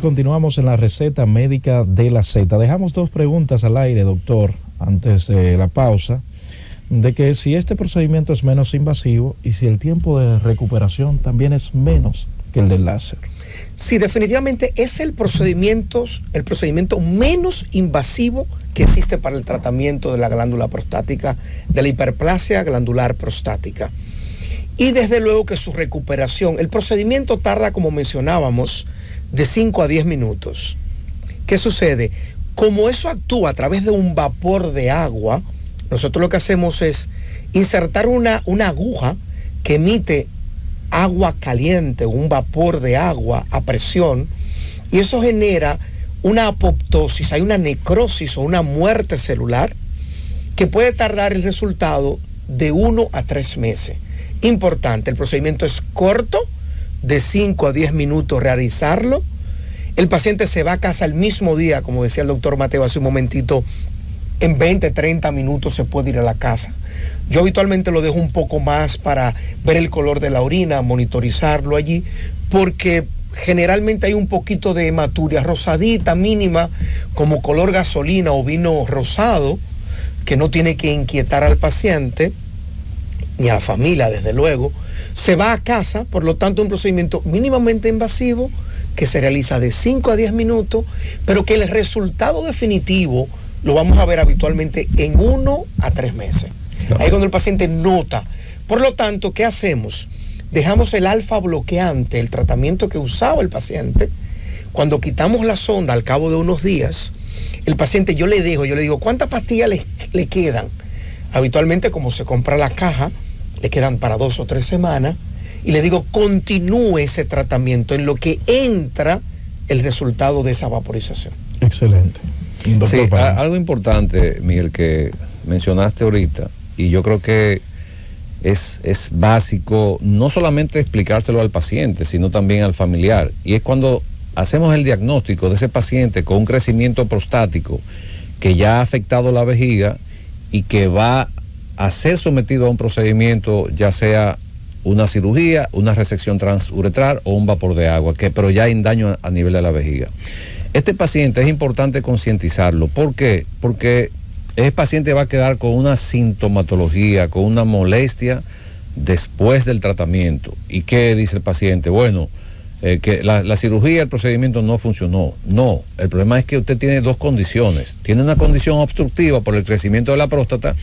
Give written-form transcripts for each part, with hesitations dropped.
Continuamos en la receta médica de la Z. Dejamos dos preguntas al aire, doctor, antes de la pausa, de que si este procedimiento es menos invasivo y si el tiempo de recuperación también es menos que el del láser. Sí, definitivamente es el procedimiento menos invasivo que existe para el tratamiento de la glándula prostática, de la hiperplasia glandular prostática. Y desde luego que su recuperación, el procedimiento tarda, como mencionábamos, de 5 a 10 minutos. ¿Qué sucede? Como eso actúa a través de un vapor de agua, nosotros lo que hacemos es insertar una aguja que emite agua caliente, un vapor de agua a presión, y eso genera una apoptosis, hay una necrosis o una muerte celular que puede tardar el resultado de 1 a 3 meses. Importante, el procedimiento es corto, de 5 a 10 minutos realizarlo. El paciente se va a casa el mismo día, como decía el doctor Mateo hace un momentito, en 20, 30 minutos se puede ir a la casa. Yo habitualmente lo dejo un poco más para ver el color de la orina, monitorizarlo allí, porque generalmente hay un poquito de hematuria rosadita mínima, como color gasolina o vino rosado, que no tiene que inquietar al paciente, ni a la familia, desde luego. Se va a casa, por lo tanto un procedimiento mínimamente invasivo, que se realiza de 5 a 10 minutos, pero que el resultado definitivo lo vamos a ver habitualmente en 1 a 3 meses. Ahí cuando el paciente nota. Por lo tanto, ¿qué hacemos? Dejamos el alfa bloqueante, el tratamiento que usaba el paciente. Cuando quitamos la sonda al cabo de unos días, el paciente yo le digo, ¿cuántas pastillas le quedan? Habitualmente, como se compra la caja, le quedan para 2 o 3 semanas. Y le digo, continúe ese tratamiento en lo que entra el resultado de esa vaporización. Excelente. Sí, algo importante, Miguel, que mencionaste ahorita, y yo creo que es básico no solamente explicárselo al paciente, sino también al familiar, y es cuando hacemos el diagnóstico de ese paciente con un crecimiento prostático que ya ha afectado la vejiga y que va a ser sometido a un procedimiento, ya sea una cirugía, una resección transuretral o un vapor de agua, pero ya hay daño a nivel de la vejiga. Este paciente es importante concientizarlo. ¿Por qué? Porque ese paciente va a quedar con una sintomatología, con una molestia después del tratamiento. ¿Y qué dice el paciente? Bueno, que la cirugía, el procedimiento no funcionó. No, el problema es que usted tiene dos condiciones. Tiene una condición obstructiva por el crecimiento de la próstata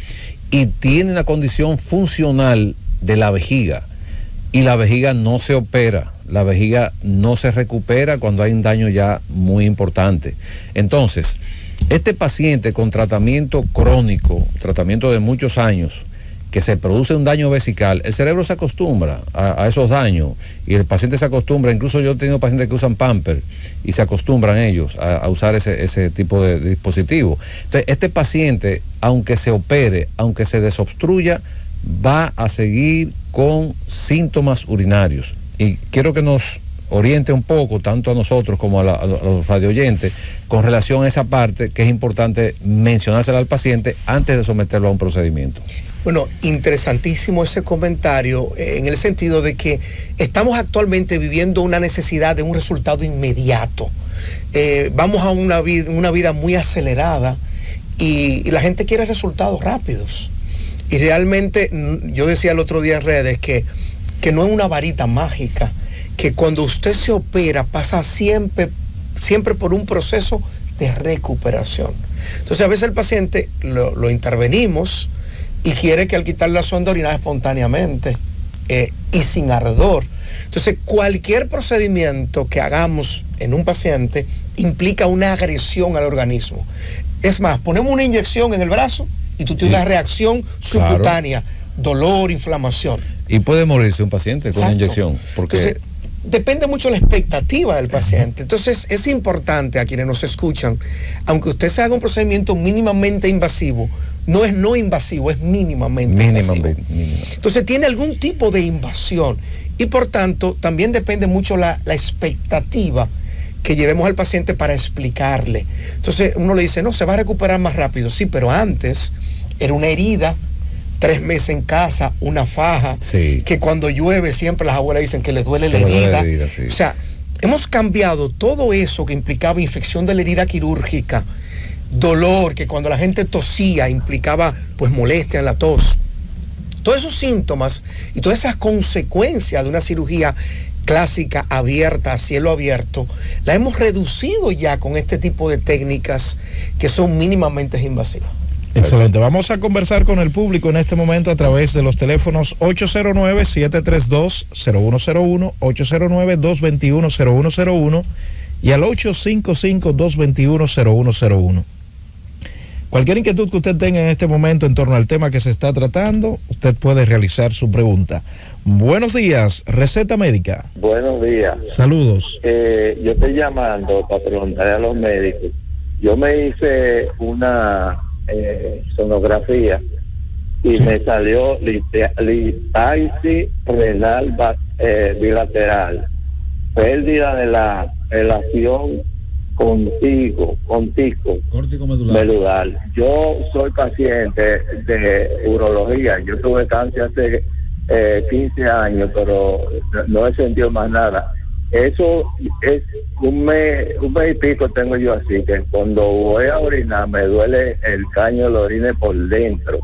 y tiene una condición funcional de la vejiga. Y la vejiga no se opera, la vejiga no se recupera cuando hay un daño ya muy importante. Entonces, este paciente con tratamiento crónico, tratamiento de muchos años, que se produce un daño vesical, el cerebro se acostumbra a esos daños y el paciente se acostumbra. Incluso yo he tenido pacientes que usan Pampers y se acostumbran ellos a usar ese tipo de dispositivo. Entonces, este paciente, aunque se opere, aunque se desobstruya, va a seguir con síntomas urinarios. Y quiero que nos oriente un poco, tanto a nosotros como a los radioyentes, con relación a esa parte que es importante mencionársela al paciente antes de someterlo a un procedimiento. Bueno, interesantísimo ese comentario, en el sentido de que estamos actualmente viviendo una necesidad de un resultado inmediato. Vamos a una vida muy acelerada y la gente quiere resultados rápidos. Y realmente, yo decía el otro día en redes que no es una varita mágica, que cuando usted se opera pasa siempre por un proceso de recuperación. Entonces a veces el paciente lo intervenimos y quiere que al quitar la sonda orinar espontáneamente y sin ardor. Entonces cualquier procedimiento que hagamos en un paciente implica una agresión al organismo. Es más, ponemos una inyección en el brazo y tú tienes una reacción subcutánea, claro, dolor, inflamación. Y puede morirse un paciente con una inyección. Porque entonces, depende mucho de la expectativa del paciente. Entonces, es importante a quienes nos escuchan, aunque usted se haga un procedimiento mínimamente invasivo, no es no invasivo, es mínimamente invasivo. Entonces, tiene algún tipo de invasión. Y por tanto, también depende mucho la expectativa que llevemos al paciente para explicarle. Entonces uno le dice, no, se va a recuperar más rápido. Sí, pero antes era una herida, 3 meses en casa, una faja, que cuando llueve siempre las abuelas dicen que les duele la herida. Sí. O sea, Hemos cambiado todo eso que implicaba infección de la herida quirúrgica, dolor, que cuando la gente tosía implicaba pues molestia en la tos. Todos esos síntomas y todas esas consecuencias de una cirugía clásica abierta, a cielo abierto, la hemos reducido ya con este tipo de técnicas que son mínimamente invasivas. Excelente. Vamos a conversar con el público en este momento a través de los teléfonos 809-732-0101, 809-221-0101 y al 855-221-0101. Cualquier inquietud que usted tenga en este momento en torno al tema que se está tratando, usted puede realizar su pregunta. Buenos días, Receta Médica. Buenos días. Saludos. Yo estoy llamando para preguntarle a los médicos. Yo me hice una sonografía y sí, me salió litiasis renal bilateral, pérdida de la relación córtico medular. Yo soy paciente de urología. Yo tuve cáncer hace 15 años, pero no he sentido más nada. Eso es un mes y pico tengo yo así, que cuando voy a orinar me duele el caño de la orina por dentro.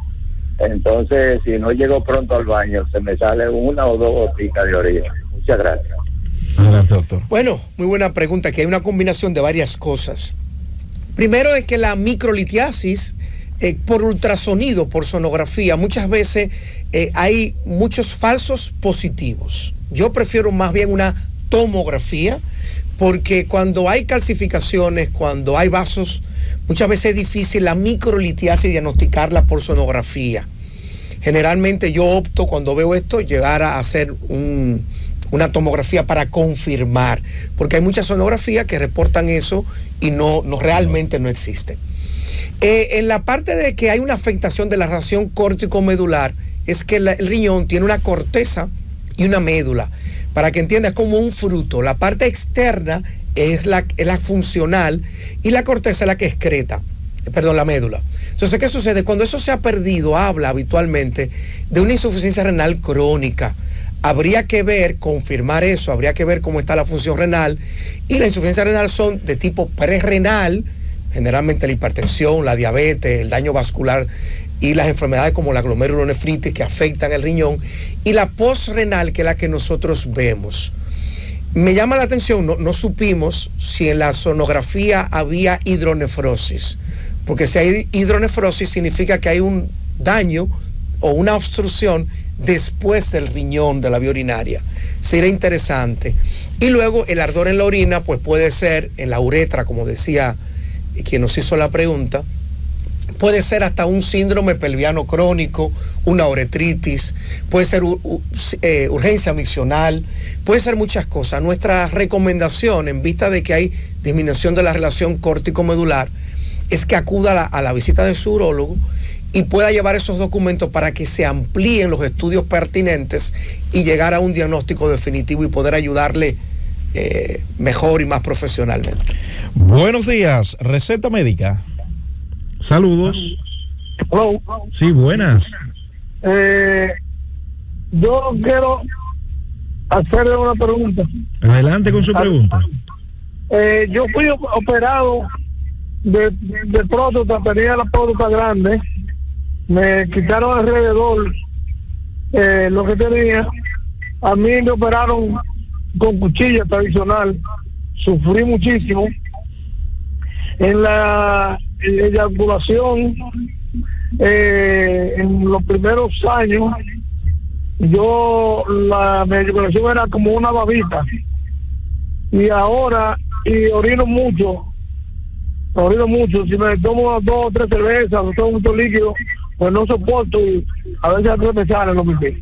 Entonces, si no llego pronto al baño, se me sale una o dos goticas de orina. Muchas gracias. Adelante, doctor. Bueno, muy buena pregunta, que hay una combinación de varias cosas. Primero es que la microlitiasis, por ultrasonido, por sonografía, muchas veces hay muchos falsos positivos. Yo prefiero más bien una tomografía, porque cuando hay calcificaciones, cuando hay vasos, muchas veces es difícil la microlitiasis diagnosticarla por sonografía. Generalmente yo opto, cuando veo esto, llegar a hacer una tomografía para confirmar, porque hay muchas sonografías que reportan eso y no realmente no existen. En la parte de que hay una afectación de la relación córtico-medular, es que el riñón tiene una corteza y una médula. Para que entiendas, es como un fruto. La parte externa es la funcional y la corteza es la que excreta, la médula. Entonces, ¿qué sucede? Cuando eso se ha perdido, habla habitualmente de una insuficiencia renal crónica. Habría que ver, confirmar eso, habría que ver cómo está la función renal, y la insuficiencia renal son de tipo prerrenal, generalmente la hipertensión, la diabetes, el daño vascular y las enfermedades como la glomerulonefritis que afectan el riñón, y la postrenal, que es la que nosotros vemos. Me llama la atención, no supimos si en la sonografía había hidronefrosis, porque si hay hidronefrosis significa que hay un daño o una obstrucción después del riñón, de la vía urinaria. Sería interesante. Y luego el ardor en la orina, pues puede ser en la uretra, como decía quien nos hizo la pregunta, puede ser hasta un síndrome pelviano crónico, una uretritis, puede ser urgencia miccional, puede ser muchas cosas. Nuestra recomendación, en vista de que hay disminución de la relación córtico-medular, es que acuda a la visita de su urólogo y pueda llevar esos documentos para que se amplíen los estudios pertinentes y llegar a un diagnóstico definitivo y poder ayudarle mejor y más profesionalmente. Buenos días, Receta Médica. Saludos. Hello. Sí, buenas. Yo quiero hacerle una pregunta. Adelante con su pregunta. Yo fui operado de próstata, tenía la próstata grande, me quitaron alrededor lo que tenía. A mí me operaron con cuchilla tradicional, sufrí muchísimo. En la eyaculación, en los primeros años, mi eyaculación era como una babita, y ahora orino mucho, si me tomo 2 o 3 cervezas, me tomo mucho líquido, pues no soporto, y a veces me salen los pipí.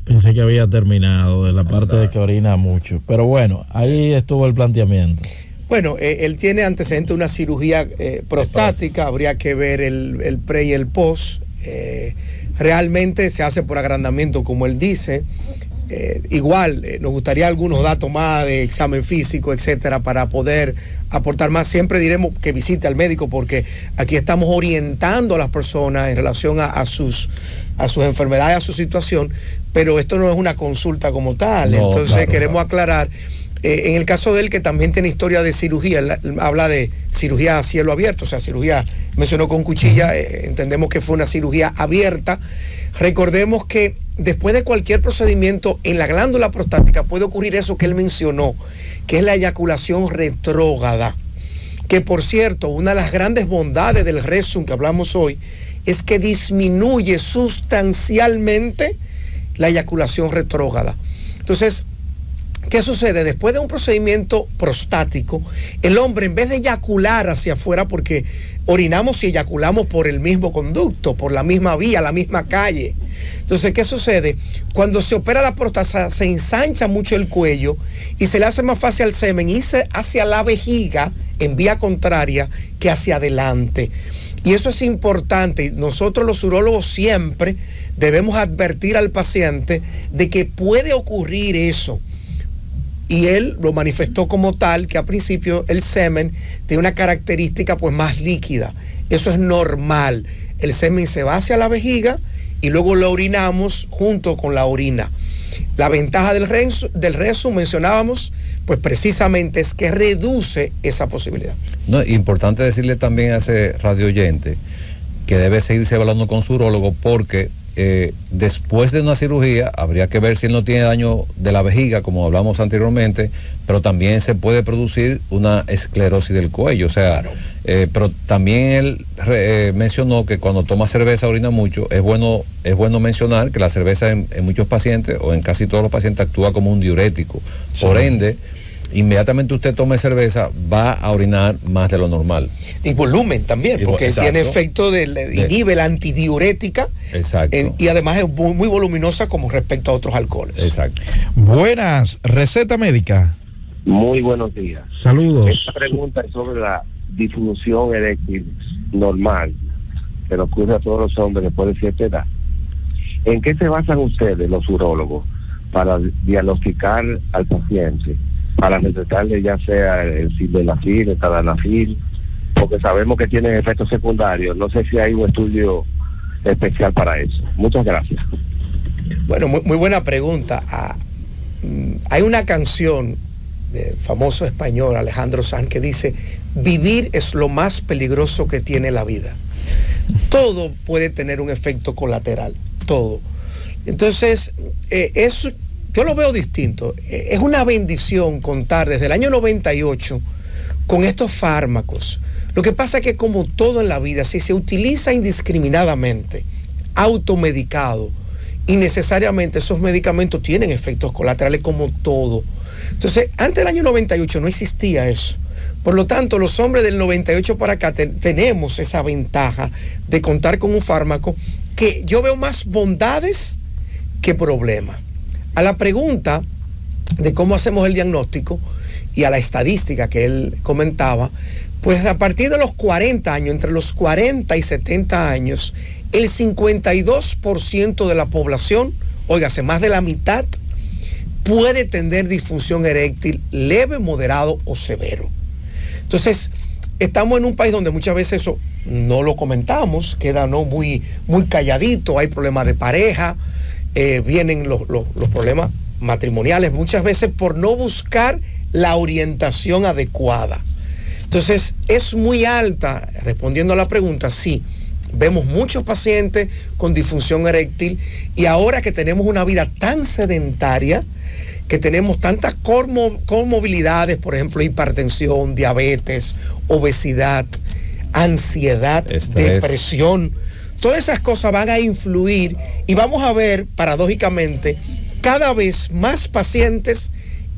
Pensé que había terminado de la parte de que orina mucho, pero bueno, ahí estuvo el planteamiento. Bueno, él tiene antecedente de una cirugía prostática, habría que ver el pre y el post. Realmente se hace por agrandamiento, como él dice. Igual, nos gustaría algunos datos más de examen físico, etcétera, para poder aportar más. Siempre diremos que visite al médico, porque aquí estamos orientando a las personas en relación a sus a sus enfermedades, a su situación, pero esto no es una consulta como tal. No, entonces claro, queremos aclarar, en el caso de él, que también tiene historia de cirugía, él habla de cirugía a cielo abierto, o sea, cirugía, mencionó con cuchilla, entendemos que fue una cirugía abierta. Recordemos que después de cualquier procedimiento en la glándula prostática puede ocurrir eso que él mencionó, que es la eyaculación retrógrada, que por cierto, una de las grandes bondades del Rezum que hablamos hoy es que disminuye sustancialmente la eyaculación retrógrada. Entonces, ¿qué sucede? Después de un procedimiento prostático, el hombre, en vez de eyacular hacia afuera, porque orinamos y eyaculamos por el mismo conducto, por la misma vía, la misma calle. Entonces, ¿qué sucede? Cuando se opera la próstata, se ensancha mucho el cuello y se le hace más fácil al semen irse hacia la vejiga en vía contraria que hacia adelante. Y eso es importante. Nosotros los urólogos siempre debemos advertir al paciente de que puede ocurrir eso. Y él lo manifestó como tal, que al principio el semen tiene una característica pues más líquida. Eso es normal. El semen se va hacia la vejiga y luego lo orinamos junto con la orina. La ventaja del Rezum, mencionábamos, pues precisamente es que reduce esa posibilidad. No, importante decirle también a ese radio oyente que debe seguirse evaluando con su urólogo, porque después de una cirugía habría que ver si él no tiene daño de la vejiga, como hablamos anteriormente, pero también se puede producir una esclerosis del cuello. O sea, claro. Pero también él mencionó que cuando toma cerveza orina mucho. Es bueno mencionar que la cerveza en muchos pacientes, o en casi todos los pacientes, actúa como un diurético. Sí. Por ende, inmediatamente usted tome cerveza, va a orinar más de lo normal. Y volumen también, porque exacto, tiene efecto inhibe la antidiurética. Exacto. Y además es muy voluminosa como respecto a otros alcoholes. Exacto. Buenas, receta médica. Muy buenos días. Saludos. Esta pregunta es sobre la disfunción eréctil normal que le ocurre a todos los hombres después de cierta edad. ¿En qué se basan ustedes, los urólogos, para diagnosticar al paciente? Para recetarle ya sea el sildenafil, el tadalafil, porque sabemos que tienen efectos secundarios. No sé si hay un estudio especial para eso. Muchas gracias. Bueno, muy buena pregunta. Hay una canción del famoso español Alejandro Sanz que dice: vivir es lo más peligroso que tiene la vida. Todo puede tener un efecto colateral, todo. Entonces, yo lo veo distinto. Es una bendición contar desde el año 98 con estos fármacos. Lo que pasa es que, como todo en la vida, si se utiliza indiscriminadamente, automedicado, innecesariamente esos medicamentos tienen efectos colaterales, como todo. Entonces, antes del año 98 no existía eso. Por lo tanto, los hombres del 98 para acá tenemos esa ventaja de contar con un fármaco que yo veo más bondades que problemas. A la pregunta de cómo hacemos el diagnóstico y a la estadística que él comentaba, pues a partir de los 40 años, entre los 40 y 70 años, el 52% de la población, óigase, más de la mitad, puede tener disfunción eréctil leve, moderado o severo. Entonces, estamos en un país donde muchas veces eso no lo comentamos, queda muy calladito, hay problemas de pareja, vienen los problemas matrimoniales, muchas veces por no buscar la orientación adecuada. Entonces, es muy alta, respondiendo a la pregunta, sí, vemos muchos pacientes con disfunción eréctil, y ahora que tenemos una vida tan sedentaria, que tenemos tantas comorbilidades, por ejemplo, hipertensión, diabetes, obesidad, ansiedad, estrés, depresión, todas esas cosas van a influir, y vamos a ver, paradójicamente, cada vez más pacientes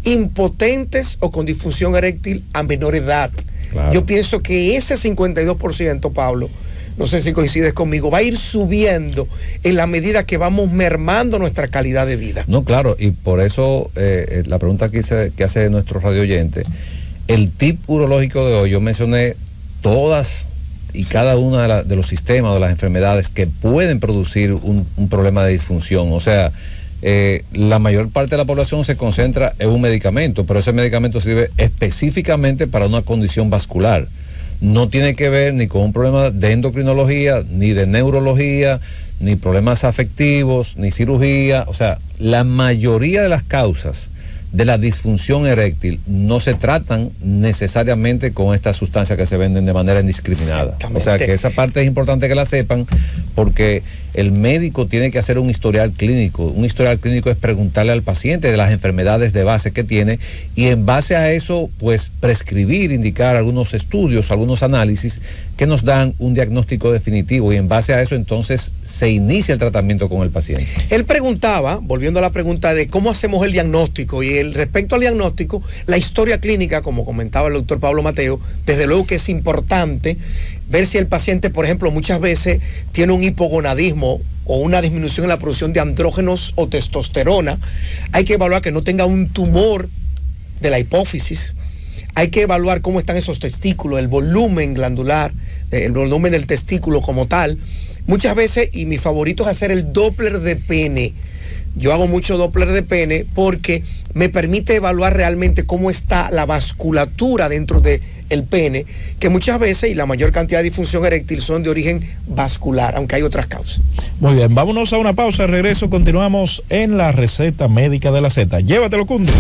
impotentes o con disfunción eréctil a menor edad. Claro. Yo pienso que ese 52%, Pablo, no sé si coincides conmigo, va a ir subiendo en la medida que vamos mermando nuestra calidad de vida. No, claro, y por eso la pregunta que hace nuestro radio oyente, el tip urológico de hoy, yo mencioné todas y cada una de los sistemas, de las enfermedades que pueden producir un problema de disfunción. O sea, la mayor parte de la población se concentra en un medicamento, pero ese medicamento sirve específicamente para una condición vascular. No tiene que ver ni con un problema de endocrinología, ni de neurología, ni problemas afectivos, ni cirugía. O sea, la mayoría de las causas de la disfunción eréctil no se tratan necesariamente con estas sustancias que se venden de manera indiscriminada. O sea que esa parte es importante que la sepan, porque el médico tiene que hacer un historial clínico. Un historial clínico es preguntarle al paciente de las enfermedades de base que tiene y en base a eso, pues prescribir, indicar algunos estudios, algunos análisis que nos dan un diagnóstico definitivo y en base a eso entonces se inicia el tratamiento con el paciente. Él preguntaba, volviendo a la pregunta de cómo hacemos el diagnóstico y respecto al diagnóstico, la historia clínica, como comentaba el doctor Pablo Mateo, desde luego que es importante ver si el paciente, por ejemplo, muchas veces tiene un hipogonadismo o una disminución en la producción de andrógenos o testosterona. Hay que evaluar que no tenga un tumor de la hipófisis. Hay que evaluar cómo están esos testículos, el volumen glandular, el volumen del testículo como tal. Muchas veces, y mi favorito es hacer el Doppler de pene. Yo hago mucho Doppler de pene porque me permite evaluar realmente cómo está la vasculatura dentro del pene, que muchas veces, y la mayor cantidad de disfunción eréctil son de origen vascular, aunque hay otras causas. Muy bien, vámonos a una pausa, regreso, continuamos en la receta médica de la Z. Llévatelo, Cundo.